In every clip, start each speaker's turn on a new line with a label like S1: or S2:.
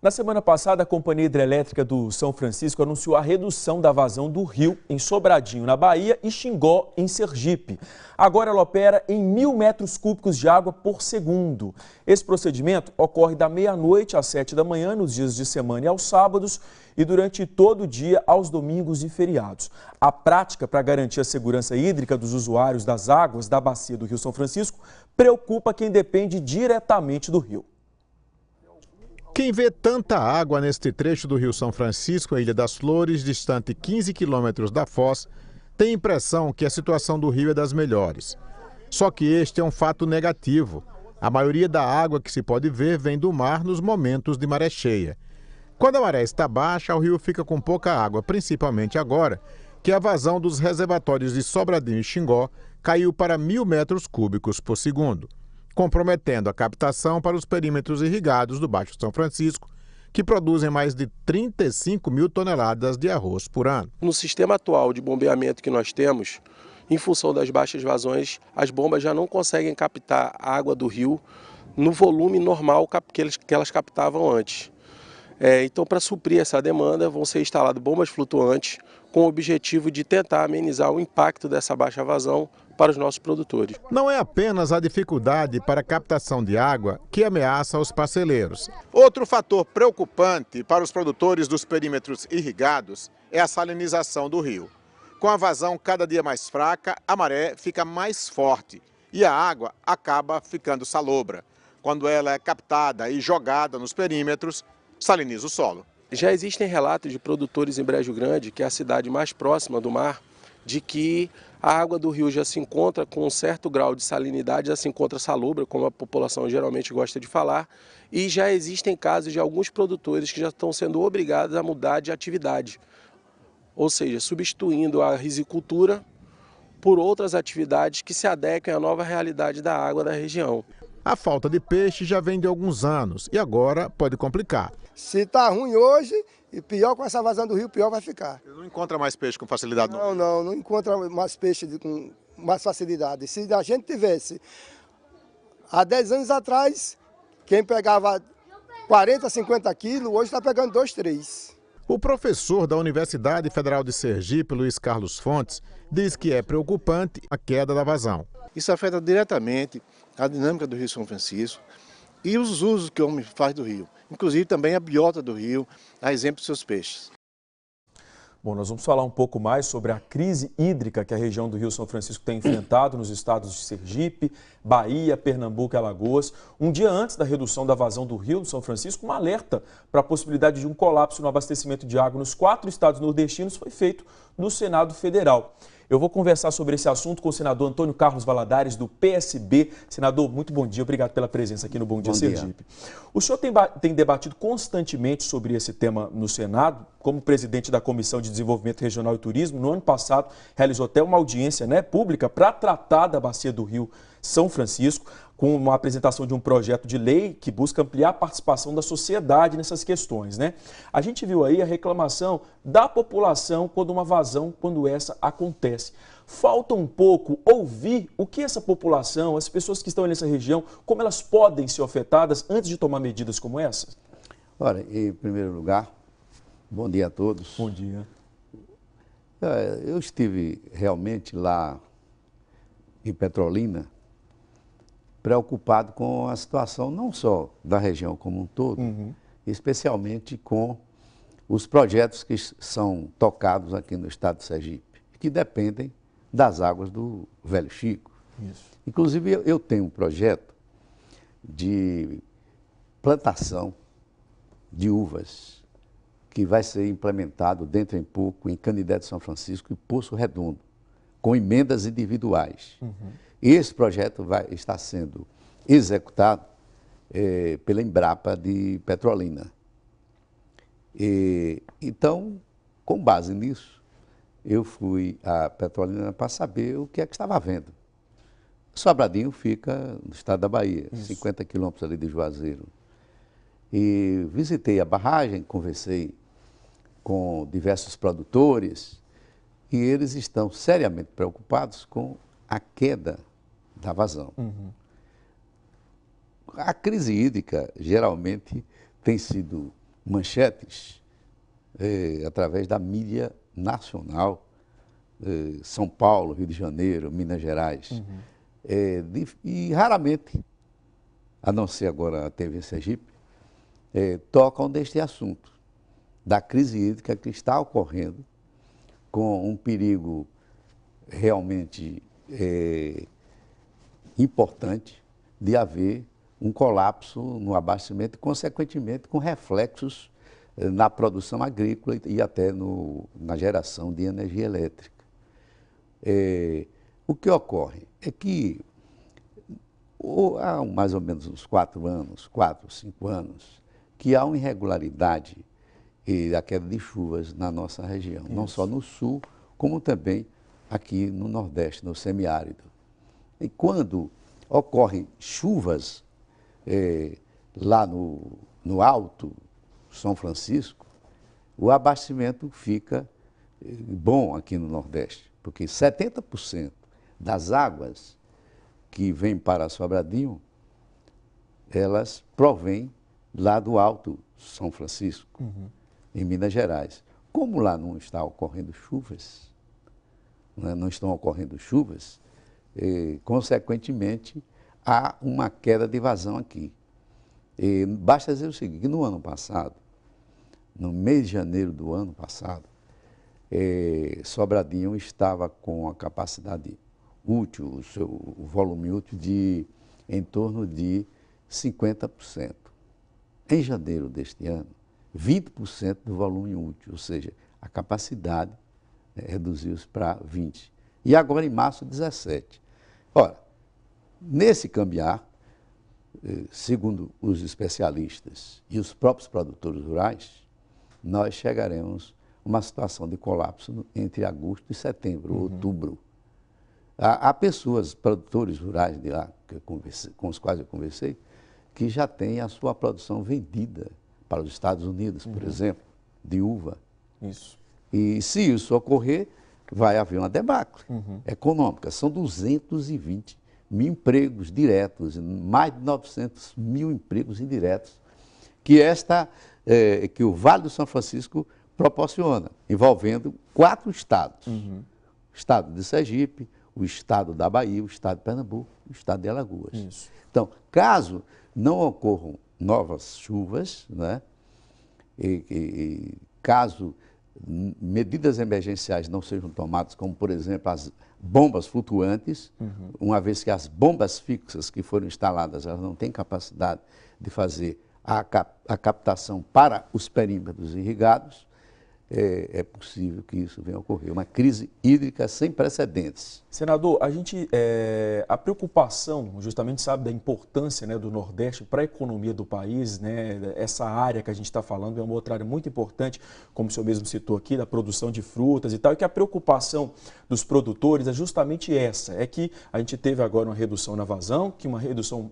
S1: Na semana passada, a Companhia Hidrelétrica do São Francisco anunciou a redução da vazão do rio em Sobradinho, na Bahia, e Xingó, em Sergipe. Agora ela opera em 1.000 metros cúbicos de água por segundo. Esse procedimento ocorre da meia-noite às 7 da manhã, nos dias de semana e aos sábados, e durante todo o dia aos domingos e feriados. A prática para garantir a segurança hídrica dos usuários das águas da bacia do Rio São Francisco preocupa quem depende diretamente do rio.
S2: Quem vê tanta água neste trecho do Rio São Francisco, a Ilha das Flores, distante 15 quilômetros da foz, tem a impressão que a situação do rio é das melhores. Só que este é um fato negativo. A maioria da água que se pode ver vem do mar nos momentos de maré cheia. Quando a maré está baixa, o rio fica com pouca água, principalmente agora que a vazão dos reservatórios de Sobradinho e Xingó caiu para 1.000 metros cúbicos por segundo, comprometendo a captação para os perímetros irrigados do Baixo São Francisco, que produzem mais de 35 mil toneladas de arroz por ano.
S3: No sistema atual de bombeamento que nós temos, em função das baixas vazões, as bombas já não conseguem captar a água do rio no volume normal que elas captavam antes. Então, para suprir essa demanda, vão ser instaladas bombas flutuantes com o objetivo de tentar amenizar o impacto dessa baixa vazão para os nossos produtores.
S2: Não é apenas a dificuldade para a captação de água que ameaça os parceleiros.
S4: Outro fator preocupante para os produtores dos perímetros irrigados é a salinização do rio. Com a vazão cada dia mais fraca, a maré fica mais forte e a água acaba ficando salobra. Quando ela é captada e jogada nos perímetros, saliniza o solo.
S3: Já existem relatos de produtores em Brejo Grande, que é a cidade mais próxima do mar, de que a água do rio já se encontra com um certo grau de salinidade, já se encontra salobra, como a população geralmente gosta de falar, e já existem casos de alguns produtores que já estão sendo obrigados a mudar de atividade, ou seja, substituindo a risicultura por outras atividades que se adequem à nova realidade da água da região.
S2: A falta de peixe já vem de alguns anos e agora pode complicar.
S5: Se está ruim hoje, e pior com essa vazão do rio, pior vai ficar.
S4: Você não encontra mais peixe com facilidade?
S5: Não encontra mais peixe com mais facilidade. Se a gente tivesse, há 10 anos atrás, quem pegava 40, 50 quilos, hoje está pegando 2, 3.
S2: O professor da Universidade Federal de Sergipe, Luiz Carlos Fontes, diz que é preocupante a queda da vazão.
S6: Isso afeta diretamente a dinâmica do Rio São Francisco e os usos que o homem faz do rio, inclusive também a biota do rio, a exemplo dos seus peixes.
S1: Bom, nós vamos falar um pouco mais sobre a crise hídrica que a região do Rio São Francisco tem enfrentado nos estados de Sergipe, Bahia, Pernambuco e Alagoas. Um dia antes da redução da vazão do Rio São Francisco, um alerta para a possibilidade de um colapso no abastecimento de água nos 4 estados nordestinos foi feito no Senado Federal. Eu vou conversar sobre esse assunto com o senador Antônio Carlos Valadares, do PSB. Senador, muito bom dia, obrigado pela presença aqui no Bom Dia Sergipe. O senhor tem debatido constantemente sobre esse tema no Senado, como presidente da Comissão de Desenvolvimento Regional e Turismo. No ano passado, realizou até uma audiência pública para tratar da bacia do Rio São Francisco, com uma apresentação de um projeto de lei que busca ampliar a participação da sociedade nessas questões, A gente viu aí a reclamação da população quando uma vazão, quando essa acontece. Falta um pouco ouvir o que essa população, as pessoas que estão nessa região, como elas podem ser afetadas antes de tomar medidas como essa?
S7: Olha, em primeiro lugar, bom dia a todos.
S1: Bom dia.
S7: Eu estive realmente lá em Petrolina, preocupado com a situação não só da região como um todo, especialmente com os projetos que são tocados aqui no estado de Sergipe, que dependem das águas do Velho Chico.
S1: Isso.
S7: Inclusive, eu tenho um projeto de plantação de uvas que vai ser implementado dentro em pouco em Canidé de São Francisco e Poço Redondo, com emendas individuais. Esse projeto está sendo executado pela Embrapa de Petrolina. Então, com base nisso, eu fui a Petrolina para saber o que é que estava havendo. Sobradinho fica no estado da Bahia, 50 quilômetros ali de Juazeiro. E visitei a barragem, conversei com diversos produtores e eles estão seriamente preocupados com a queda da vazão. A crise hídrica geralmente tem sido manchetes através da mídia nacional, São Paulo, Rio de Janeiro, Minas Gerais, e raramente, a não ser agora a TV Sergipe, tocam deste assunto, da crise hídrica que está ocorrendo, com um perigo realmente importante de haver um colapso no abastecimento e, consequentemente, com reflexos na produção agrícola e até na geração de energia elétrica. O que ocorre é que há mais ou menos uns 4 anos, 4, 5 anos, que há uma irregularidade da queda de chuvas na nossa região, não só no sul, como também aqui no Nordeste, no semiárido. E quando ocorrem chuvas lá no Alto São Francisco, o abastecimento fica bom aqui no Nordeste, porque 70% das águas que vêm para Sobradinho, elas provêm lá do Alto São Francisco, em Minas Gerais. Como lá não está ocorrendo chuvas, não estão ocorrendo chuvas, consequentemente, há uma queda de vazão aqui. Basta dizer o seguinte, que no ano passado, no mês de janeiro do ano passado, Sobradinho estava com a capacidade útil, o volume útil de em torno de 50%. Em janeiro deste ano, 20% do volume útil, ou seja, a capacidade reduziu-se para 20%. E agora em março, 17%. Ora, nesse cambiar, segundo os especialistas e os próprios produtores rurais, nós chegaremos a uma situação de colapso entre agosto e setembro, outubro. Há pessoas, produtores rurais de lá, com os quais eu conversei, que já têm a sua produção vendida para os Estados Unidos, por exemplo, de uva.
S1: Isso.
S7: E se isso ocorrer, vai haver uma debacle econômica. São 220 mil empregos diretos, mais de 900 mil empregos indiretos, que o Vale do São Francisco proporciona, envolvendo 4 estados. O estado de Sergipe, o estado da Bahia, o estado de Pernambuco, o estado de Alagoas.
S1: Isso.
S7: Então, caso não ocorram novas chuvas, né, caso medidas emergenciais não sejam tomadas, como, por exemplo, as bombas flutuantes, uma vez que as bombas fixas que foram instaladas, elas não têm capacidade de fazer a captação para os perímetros irrigados, é possível que isso venha a ocorrer. Uma crise hídrica sem precedentes.
S1: Senador, a preocupação, justamente sabe da importância, né, do Nordeste para a economia do país, né, essa área que a gente está falando é uma outra área muito importante, como o senhor mesmo citou aqui, da produção de frutas e tal, e que a preocupação dos produtores é justamente essa, é que a gente teve agora uma redução na vazão, que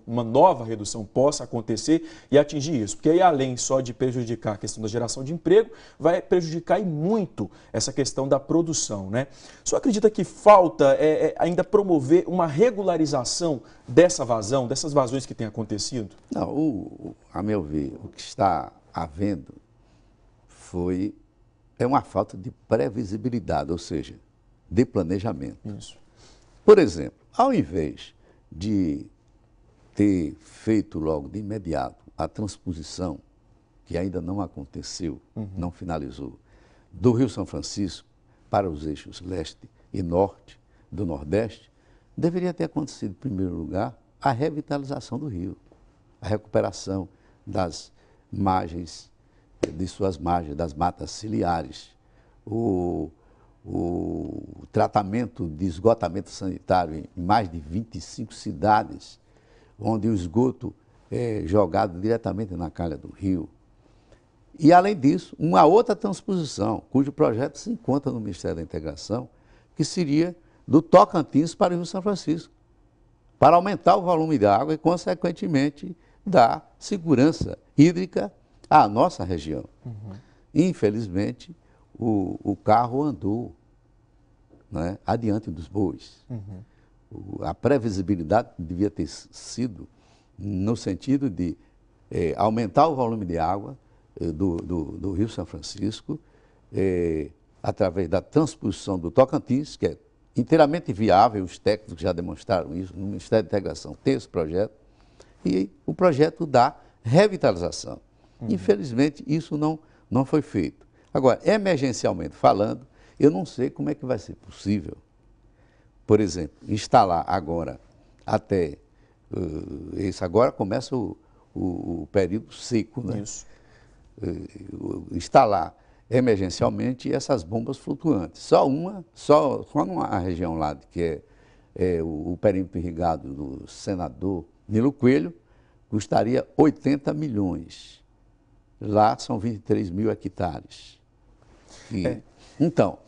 S1: uma nova redução possa acontecer e atingir isso, porque aí além só de prejudicar a questão da geração de emprego, vai prejudicar e muito essa questão da produção, né? O senhor acredita que falta ainda promover uma regularização dessa vazão, dessas vazões que têm acontecido?
S7: Não, a meu ver, o que está havendo é uma falta de previsibilidade, ou seja, de planejamento.
S1: Isso.
S7: Por exemplo, ao invés de ter feito logo de imediato a transposição, que ainda não aconteceu, não finalizou, do Rio São Francisco para os eixos leste e norte do Nordeste, deveria ter acontecido, em primeiro lugar, a revitalização do rio, a recuperação das margens, de suas margens, das matas ciliares, o tratamento de esgotamento sanitário em mais de 25 cidades, onde o esgoto é jogado diretamente na calha do rio. E, além disso, uma outra transposição, cujo projeto se encontra no Ministério da Integração, que seria do Tocantins para o Rio São Francisco, para aumentar o volume de água e, consequentemente, dar segurança hídrica à nossa região. Infelizmente, o carro andou, né, adiante dos bois. A previsibilidade devia ter sido no sentido de aumentar o volume de água do Rio São Francisco, através da transposição do Tocantins, que é inteiramente viável, os técnicos já demonstraram isso, no Ministério da Integração tem esse projeto, e o projeto da revitalização. Infelizmente, isso não foi feito. Agora, emergencialmente falando, eu não sei como é que vai ser possível, por exemplo, instalar agora até, agora começa o período seco, né? Isso. Instalar emergencialmente essas bombas flutuantes. Só numa região lá, que é o perímetro irrigado do senador Nilo Coelho, custaria 80 milhões. Lá são 23 mil hectares. Então,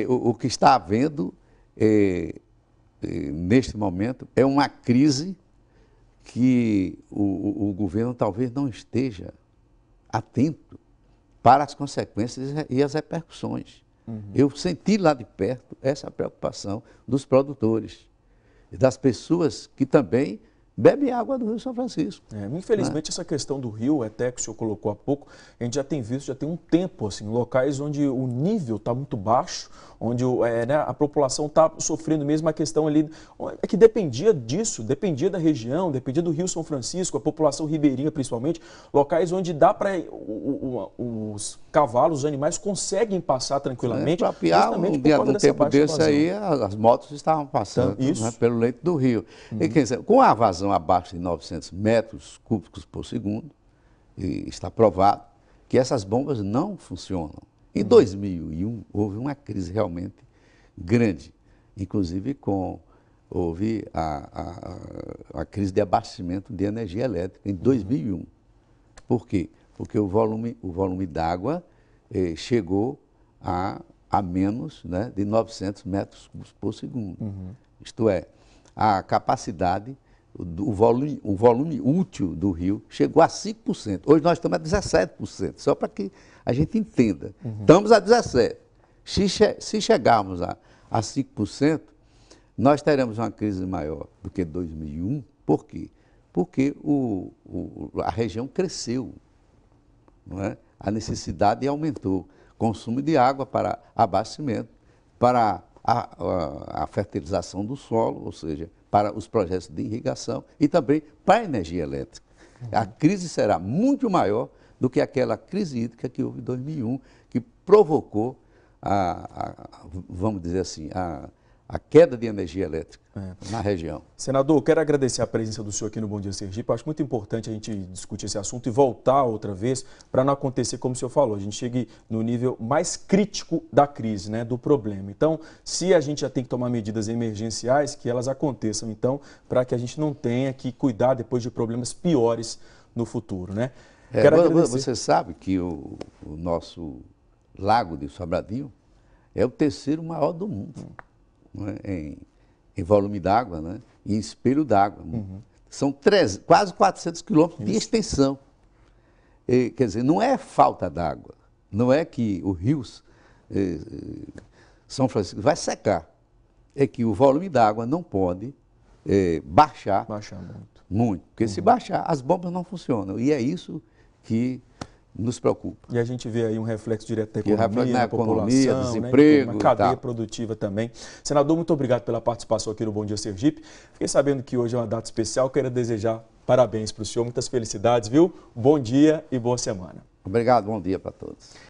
S7: o que está havendo neste momento é uma crise que o governo talvez não esteja atento para as consequências e as repercussões. Eu senti lá de perto essa preocupação dos produtores e das pessoas que também bebem água do Rio São Francisco.
S1: Infelizmente, essa questão do rio, até que o senhor colocou há pouco, a gente já tem visto, já tem um tempo, assim, locais onde o nível está muito baixo, onde a população está sofrendo mesmo. A questão ali é que dependia disso, dependia da região, dependia do Rio São Francisco, a população ribeirinha principalmente, locais onde dá para os cavalos, os animais conseguem passar tranquilamente.
S7: Um tempo desse aí, as motos estavam passando pelo leito do rio. E, quer dizer, com a vazão abaixo de 900 metros cúbicos por segundo, e está provado que essas bombas não funcionam. Em 2001, houve uma crise realmente grande, inclusive houve a crise de abastecimento de energia elétrica em 2001. Por quê? Porque o volume d'água chegou a menos, né, de 900 metros cúbicos por segundo. Isto é, a capacidade, o volume útil do rio chegou a 5%. Hoje nós estamos a 17%, só para que a gente entenda. Estamos a 17%. Se chegarmos a 5%, nós teremos uma crise maior do que 2001. Por quê? Porque a região cresceu, não é? A necessidade aumentou. Consumo de água para abastecimento, para a fertilização do solo, ou seja, para os projetos de irrigação e também para a energia elétrica. A crise será muito maior do que aquela crise hídrica que houve em 2001, que provocou, vamos dizer assim, a queda de energia elétrica na região.
S1: Senador, quero agradecer a presença do senhor aqui no Bom Dia Sergipe. Acho muito importante a gente discutir esse assunto e voltar outra vez para não acontecer como o senhor falou. A gente chegue no nível mais crítico da crise, né, do problema. Então, se a gente já tem que tomar medidas emergenciais, que elas aconteçam, então, para que a gente não tenha que cuidar depois de problemas piores no futuro, né?
S7: Você sabe que o nosso lago de Sobradinho é o terceiro maior do mundo. Em volume d'água, né? Em espelho d'água. São quase 400 quilômetros de extensão. Quer dizer, não é falta d'água, não é que o rio São Francisco vai secar, é que o volume d'água não pode baixar muito. Porque se baixar, as bombas não funcionam. E é isso que nos preocupa.
S1: E a gente vê aí um reflexo direto da economia,
S7: na população, desemprego,
S1: né? Uma cadeia produtiva também. Senador, muito obrigado pela participação aqui no Bom Dia Sergipe. Fiquei sabendo que hoje é uma data especial, quero desejar parabéns para o senhor, muitas felicidades, viu? Bom dia e boa semana.
S7: Obrigado, bom dia para todos.